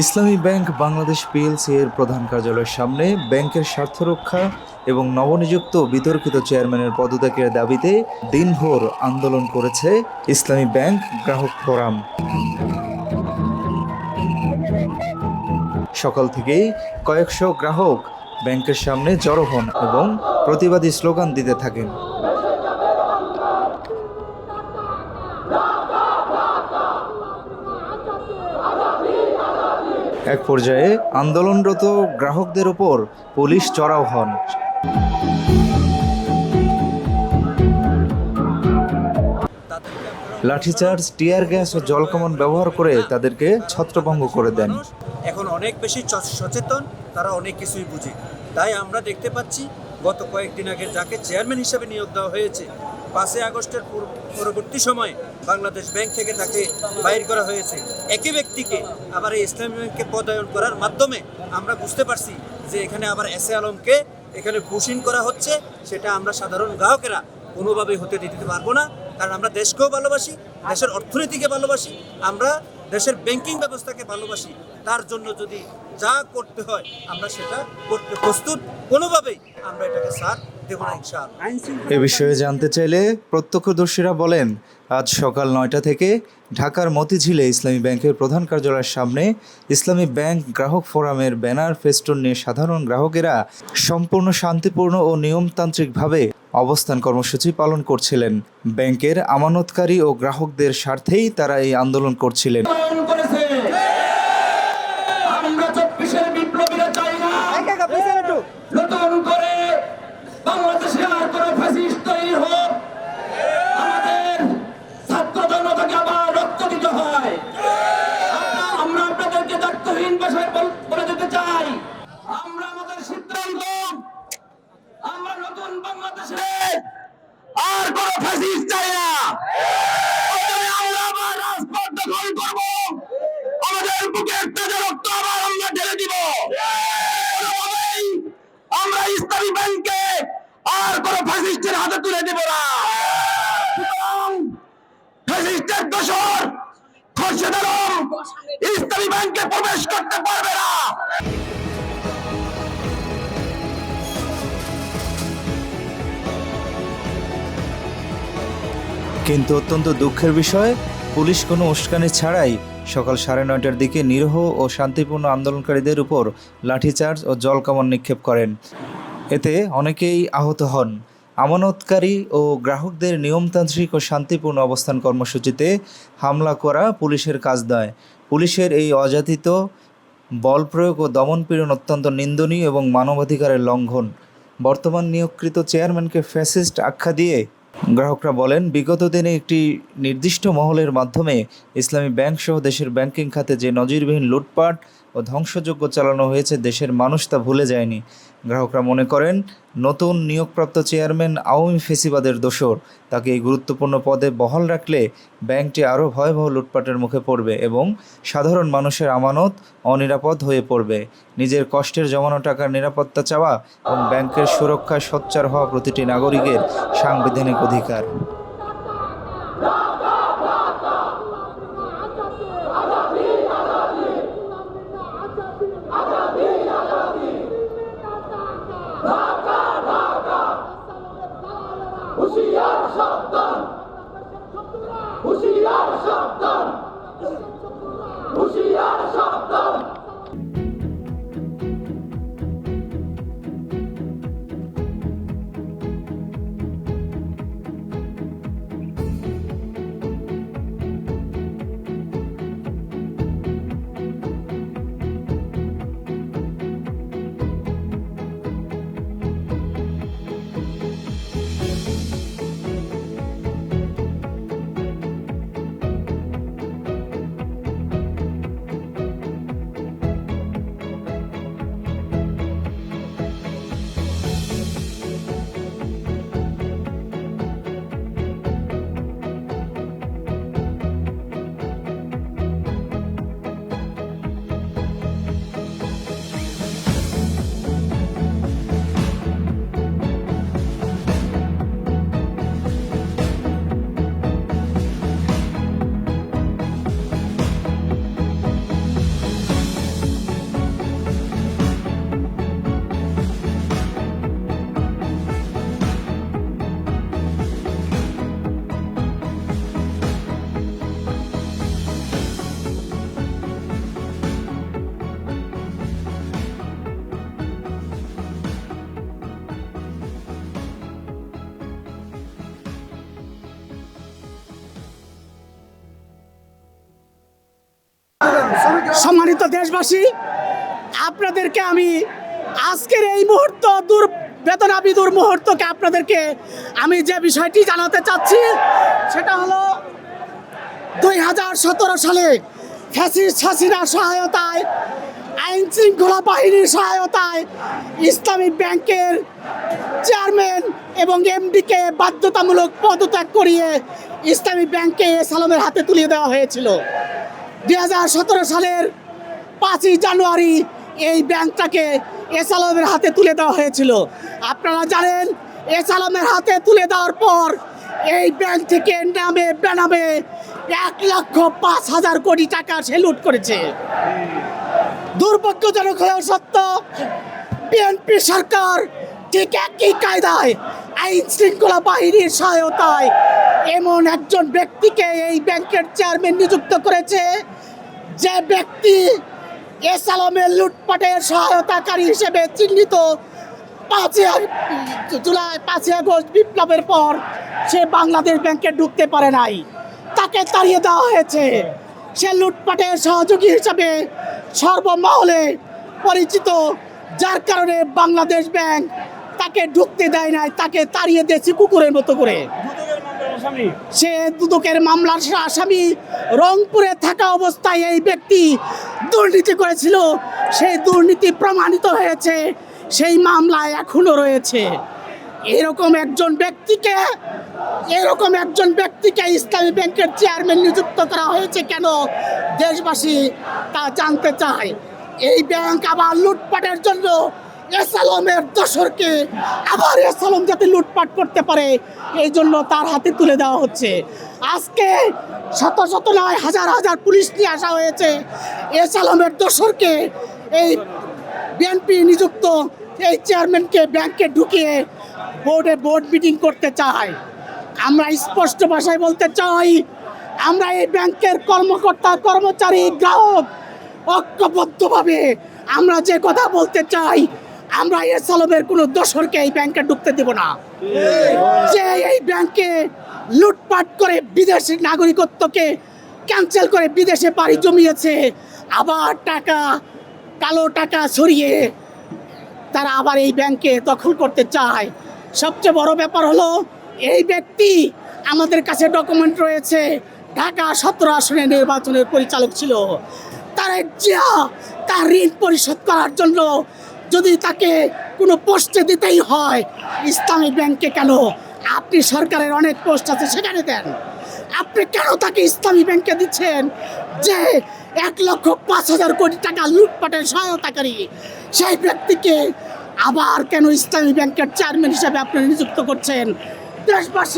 ইসলামী bank Bangladesh PLC এর প্রধান কার্যালয়ের সামনে ব্যাংকের স্বার্থ রক্ষা এবং নবনিযুক্ত বিতর্কিত চেয়ারম্যানের পদত্যাগের দাবিতে দিনভর আন্দোলন করেছে ইসলামী ব্যাংক গ্রাহক ফোরাম। সকাল থেকেই কয়েকশো গ্রাহক ব্যাংকের সামনে জড়ো হন এবং প্রতিবাদী স্লোগান দিতে থাকেন। এক পর্যায়ে আন্দোলনরত গ্রাহকদের উপর পুলিশ চড়াও হন। লাঠিচার্জ, টিয়ার গ্যাস ও জলকামান ব্যবহার করে তাদেরকে ছত্রভঙ্গ করে দেন। এখন অনেক বেশি সচেতন, তারা অনেক কিছুই বুঝে। তাই আমরা দেখতে পাচ্ছি গত কয়েকদিন আগে যাকে চেয়ারম্যান হিসেবে নিয়োগ দেওয়া হয়েছে, 5 আগস্টের পরবর্তী সময়ে বাংলাদেশ ব্যাংক থেকে তাকে বাইর করা হয়েছে। একই ব্যক্তিকে আবার এই ইসলামী ব্যাংকে পদায়ন করার মাধ্যমে আমরা বুঝতে পারছি যে এখানে আবার এস এ আলমকে এখানে পুশিং করা হচ্ছে। সেটা আমরা সাধারণ গ্রাহকেরা কোনোভাবেই হতে দিতে পারবো না, কারণ আমরা দেশকেও ভালোবাসি, দেশের অর্থনীতিকে ভালোবাসি, আমরা দেশের ব্যাংকিং ব্যবস্থাকে ভালোবাসি। তার জন্য যদি যা করতে হয় আমরা সেটা করতে প্রস্তুত, কোনোভাবেই আমরা এটাকে ছাড় দেব না ইনশাআল্লাহ। এ বিষয়ে জানতে চাইলে প্রত্যক্ষদর্শীরা বলেন, আজ সকাল 9টা থেকে ঢাকার মতিঝিলে ইসলামী ব্যাংকের প্রধান কার্যালয়ের সামনে ইসলামী ব্যাংক গ্রাহক ফোরামের ব্যানার ফেস্টুন নিয়ে সাধারণ গ্রাহকেরা সম্পূর্ণ শান্তিপূর্ণ ও নিয়মতান্ত্রিকভাবে অবস্থান কর্মসূচি পালন করছিলেন। ব্যাংকের আমানতকারী ও গ্রাহকদের স্বার্থেই তারা এই আন্দোলন করছিলেন। আর কোন ফ্যাসিস্ট চাই না। আমরা আবার রাজপথ দখল করব, আমাদের বুকের তাজা রক্ত আবার আমরা ঢেলে দিব। আমরা ইসলামী ব্যাংকে আর কোন ফ্যাসিস্টের হাতে তুলে দেব না। ফ্যাসিস্টের দোসর খোরশেদ আলম ইসলামী ব্যাংকে প্রবেশ করতে পারবে না। কিন্তু অত্যন্ত দুঃখের বিষয়, পুলিশ কোনো উস্কানি ছাড়াই সকাল 9:30টার দিকে নিরীহ ও শান্তিপূর্ণ আন্দোলনকারীদের উপর লাঠিচার্জ ও জলকামান নিক্ষেপ করেন। এতে অনেকেই আহত হন। আমানতকারী ও গ্রাহকদের নিয়মতান্ত্রিক ও শান্তিপূর্ণ অবস্থান কর্মসূচিতে হামলা করা পুলিশের কাজ নয়। পুলিশের এই অযাচিত বল প্রয়োগ ও দমনপীড়ন অত্যন্ত নিন্দনীয় এবং মানবাধিকারের লঙ্ঘন। বর্তমান নিয়োগকৃত চেয়ারম্যানকে ফ্যাসিস্ট আখ্যা দিয়ে গ্রাহকরা বলেন, বিগত দিনে একটি নির্দিষ্ট মহলের মাধ্যমে ইসলামী ব্যাংক সহ দেশের ব্যাংকিং খাতে যে নজিরবিহীন লুটপাট ও ধ্বংসযজ্ঞ চালানো হয়েছে, দেশের মানুষ তা ভুলে যায়নি। গ্রাহকরা মনে করেন, নতুন নিয়োগপ্রাপ্ত চেয়ারম্যান আওয়ামী ফেসিবাদের দোসর। তাকে এই গুরুত্বপূর্ণ পদে বহাল রাখলে ব্যাংকটি আরও ভয়াবহ লুটপাটের মুখে পড়বে এবং সাধারণ মানুষের আমানত অনিরাপদ হয়ে পড়বে। নিজের কষ্টের জমানো টাকার নিরাপত্তা চাওয়া এবং ব্যাংকের সুরক্ষায় সোচ্চার হওয়া প্রতিটি নাগরিকের সাংবিধানিক অধিকার। হুশিয়ার সাবধান, হুশিয়ার সাবধান, হুশিয়ার সাবধান। সম্মানিত দেশবাসী, আপনাদেরকে আমি আজকের এই মুহূর্ত বেদনা বিদুর মুহূর্তকে আপনাদেরকে আমি যে বিষয়টি জানাতে চাচ্ছি সেটা হলো 2017 সালে ফ্যাসিস্ট হাসিনার সহায়তায়, আইন শৃঙ্খলা বাহিনীর সহায়তায় ইসলামিক ব্যাংকের চেয়ারম্যান এবং এমডিকে বাধ্যতামূলক পদত্যাগ করিয়ে ইসলামিক ব্যাংকে এস আলমের হাতে তুলে দেওয়া হয়েছিল। 2017 সালের 5ই জানুয়ারি এই ব্যাংকটাকে এস আলমের হাতে তুলে দেওয়া হয়েছিল। আপনারা জানেন, এস আলমের হাতে তুলে দেওয়ার পর এই ব্যাংক থেকে নামে বেনামে 1,05,000 কোটি টাকা সে লুট করেছে। দুর্ভাগ্যজনক হলেও সত্য, বিএনপি সরকার ঠিক একই কায়দায় আইন শৃঙ্খলা বাহিনীর সহায়তায় এমন একজন ব্যক্তিকে এই ব্যাংকের চেয়ারম্যান নিযুক্ত করেছে, যে ব্যক্তি এস আলমের লুটপাটের সহায়তাকারী হিসেবে চিহ্নিত। 5ই আগস্ট বিপ্লবের পর সে বাংলাদেশ ব্যাংকে ঢুকতে পারে নাই, তাকে তাড়িয়ে দেওয়া হয়েছে। সে লুটপাটের সহযোগী হিসাবে সর্বমহলে পরিচিত, যার কারণে বাংলাদেশ ব্যাংক তাকে ঢুকতে দেয় নাই, তাকে তাড়িয়ে দিয়েছে কুকুরের মতো করে। সে দুদকের মামলার আসামি। রংপুরে থাকা অবস্থায় এই ব্যক্তি দুর্নীতি করেছিল, সেই দুর্নীতি প্রমাণিত হয়েছে, সেই মামলায় এখনো রয়েছে। এরকম একজন ব্যক্তিকে ইসলামী ব্যাংকের চেয়ারম্যান নিযুক্ত করা হয়েছে কেন, দেশবাসী তা জানতে চায়। এই ব্যাংক আবার লুটপাটের জন্য এস আলমের দোসরকে আবার এস আলম যাতে লুটপাট করতে পারে এই জন্য তার হাতে তুলে দেওয়া হচ্ছে। আজকে শত শত নয়, হাজার হাজার পুলিশ নিয়ে আসা হয়েছে এস আলমের দোসরকে এই বিএনপি নিযুক্ত এই চেয়ারম্যানকে ব্যাংকে ঢুকিয়ে বোর্ড মিটিং করতে চায়। আমরা স্পষ্ট ভাষায় বলতে চাই, আমরা এই ব্যাংকের কর্মকর্তা, কর্মচারী, গ্রাহক ঐক্যবদ্ধভাবে আমরা যে কথা বলতে চাই, আমরা এস আলমের কোনো দোসরকে এই ব্যাংকে ঢুকতে দেব না। যে এই ব্যাংকে লুটপাট করে বিদেশি নাগরিকত্বকে ক্যান্সেল করে বিদেশে পাড়ি জমিয়েছে, আবার কালো টাকা ছড়িয়ে তারা আবার এই ব্যাংকে দখল করতে চায়। সবচেয়ে বড় ব্যাপার হলো, এই ব্যক্তি আমাদের কাছে ডকুমেন্ট রয়েছে, ঢাকা 17 আসনের নির্বাচনের পরিচালক ছিল। তারেক জিয়া তার ঋণ পরিশোধ করার জন্য যদি তাকে কোনো পোস্টে দিতেই হয়, ইসলামী ব্যাংকে কেন? আপনি সরকারের অনেক পোস্ট আছে, সেখানে দেন। আপনি কেন তাকে ইসলামী ব্যাংকে দিচ্ছেন, যে 1,05,000 কোটি টাকা লুটপাটের সহায়তাকারী সেই ব্যক্তিকে আবার কেন ইসলামী ব্যাংকের চেয়ারম্যান হিসেবে আপনি নিযুক্ত করছেন? দেশবাসী